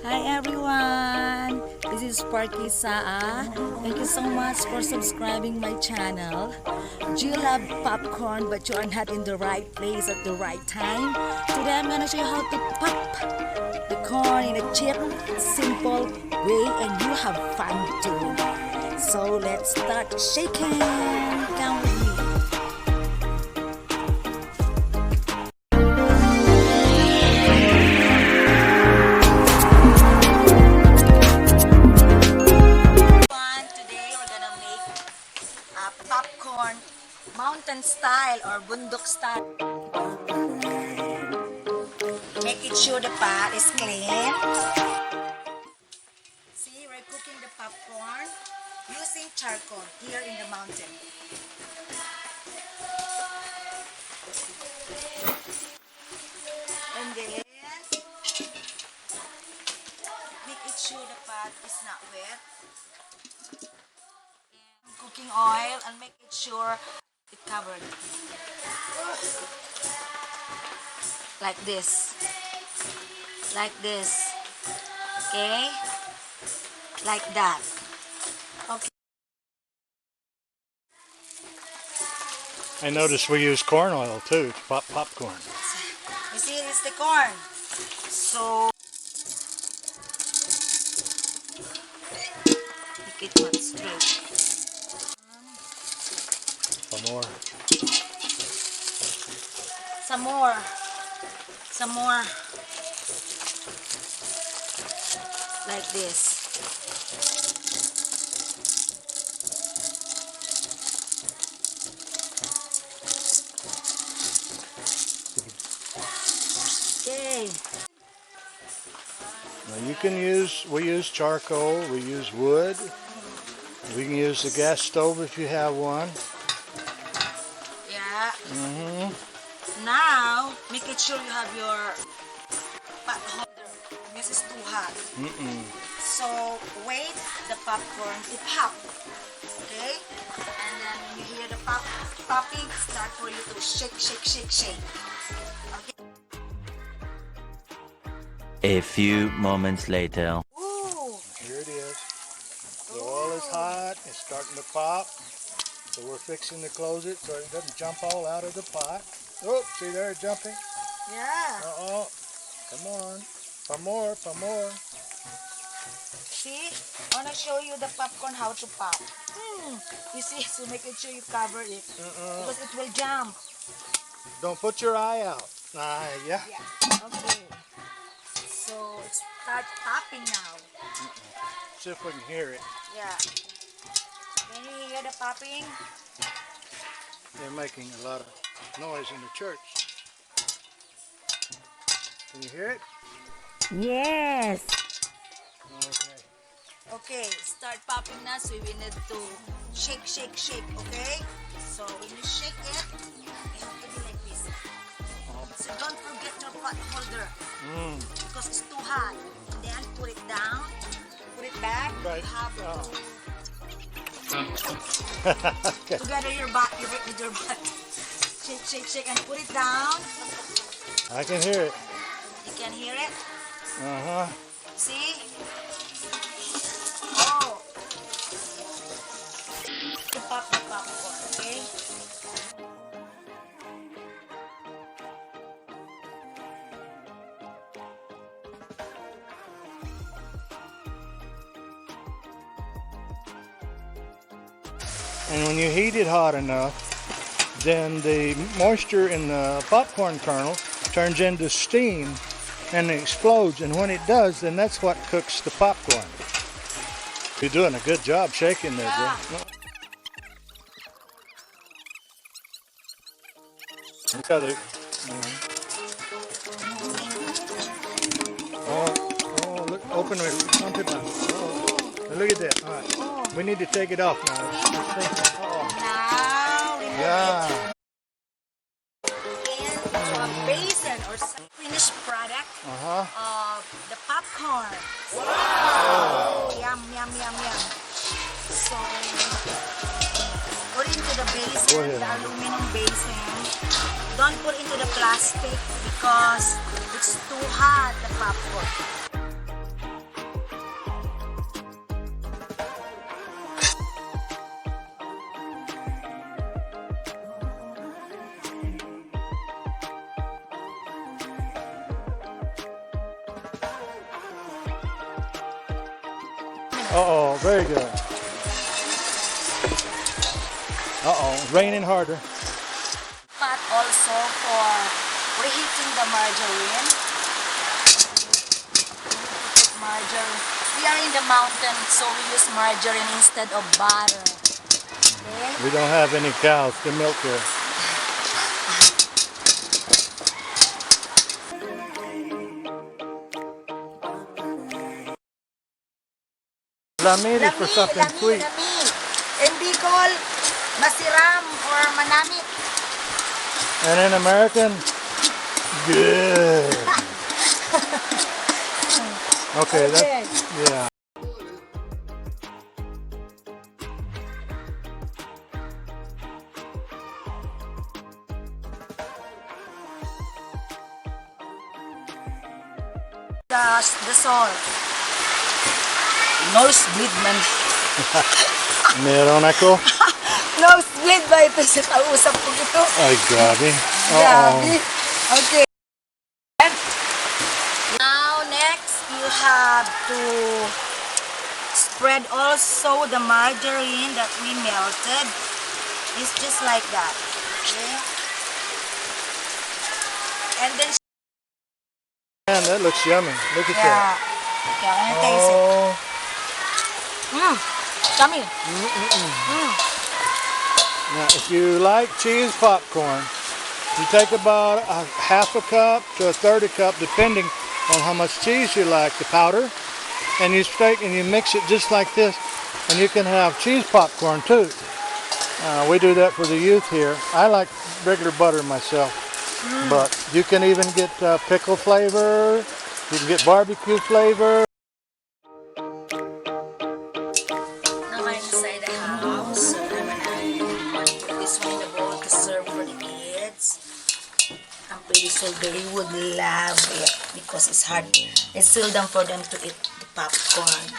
Hi everyone, this is Sparky Saa. Thank you so much for subscribing my channel. Do you love popcorn but you are not in the right place at the right time? Today I'm gonna show you how to pop the corn in a cheap, simple way and you have fun too. So let's start shaking. Come with me. Popcorn mountain style or bundok style. Make it sure the pot is clean. See, we're cooking the popcorn using charcoal here in the mountain. And then make it sure the pot is not wet. Cooking oil and make it sure it covered like this, okay, like that. Okay, I noticed we use corn oil too to pop popcorn. you see, it's the corn, so make it not straight. Some more, like this. Okay. Now you can we use charcoal, we use wood, we can use the gas stove if you have one. Yeah. Now, make it sure you have your pot holder. This is too hot. So, wait the popcorn to pop. Okay? And then when you hear the popping, start for you to shake. Okay? A few moments later. Ooh. Here it is. The oil is hot, it's starting to pop. So we're fixing to close it so it doesn't jump all out of the pot. Oh, see there, jumping? Yeah. Uh-oh. Come on. For more. See? I want to show you the popcorn how to pop. You see? So make sure you cover it. Because it will jump. Don't put your eye out. Yeah. Yeah. Okay. So start popping now. See if we can hear it. Yeah. When you hear the popping, They're making a lot of noise in the church. Can you hear it? yes. Okay. Okay, start popping now. So we need to shake. Okay. So when you shake it, you have to be like this. So don't forget your pot holder because it's too hot. And then put it down, put it back. Right. You have to Okay. together your butt, with your butt. Shake and put it down. I can hear it. You can hear it. See? Oh. To pop the popcorn, okay? And when you heat it hot enough, then the moisture in the popcorn kernel turns into steam and it explodes. And when it does, then that's what cooks the popcorn. You're doing a good job shaking there, Yeah. Joe. Look at it. Oh, look, open it. Pump it down. Oh, look at that. All right. We need to take it off now. Now, remove Yeah. it into a basin or some finished product of the popcorn. Wow. Yum. So, put into the basin, the aluminum basin. Don't put into the plastic because it's too hot, the popcorn. Uh-oh, very good. Uh-oh, raining harder. Pot also for reheating the margarine. Margarine. We are in the mountain, so we use margarine instead of butter. Okay? We don't have any cows to milk here. Lamid is for something sweet. Lami. In Bicol, masiram or manamit. And in American, good. Okay, that's, yeah. The salt. Nosebleed man. Meron ako. Nosebleed ba ito sa kausap ko ito? Ay, grabe. Grabe. Okay. Now, next, you have to spread also the margarine that we melted. It's just like that. Okay? And then, Man, that looks yummy. Look at yeah. that. Okay, I'm gonna taste it. Oh. Yummy. Now, if you like cheese popcorn, you take about a half a cup to a third a cup, depending on how much cheese you like, the powder, and you take and you mix it just like this, and you can have cheese popcorn too. We do that for the youth here. I like regular butter myself, but you can even get pickle flavor. You can get barbecue flavor. Now I'm inside the house, so I'm gonna put this one in the bowl to serve for the kids. I'm pretty sure they would love it because it's hard. It's seldom for them to eat the popcorn.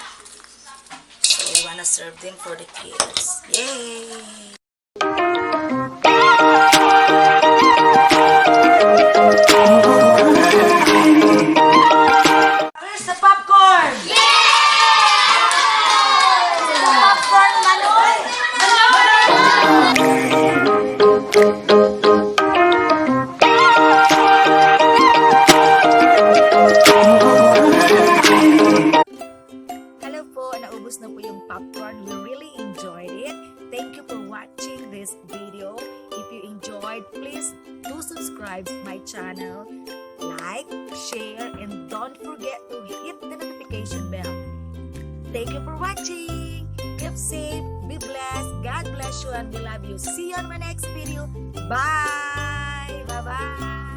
So we wanna serve them for the kids. Yay! Where's the popcorn? The popcorn, Manoy! Hello po, naubos na po yung popcorn. We really enjoyed it. Thank you for watching this video. If you enjoyed, please do subscribe to my channel. Like, share, and don't forget to hit the notification bell. Thank you for watching. Keep safe, be blessed. God bless you and we love you. See you on my next video. Bye! Bye-bye!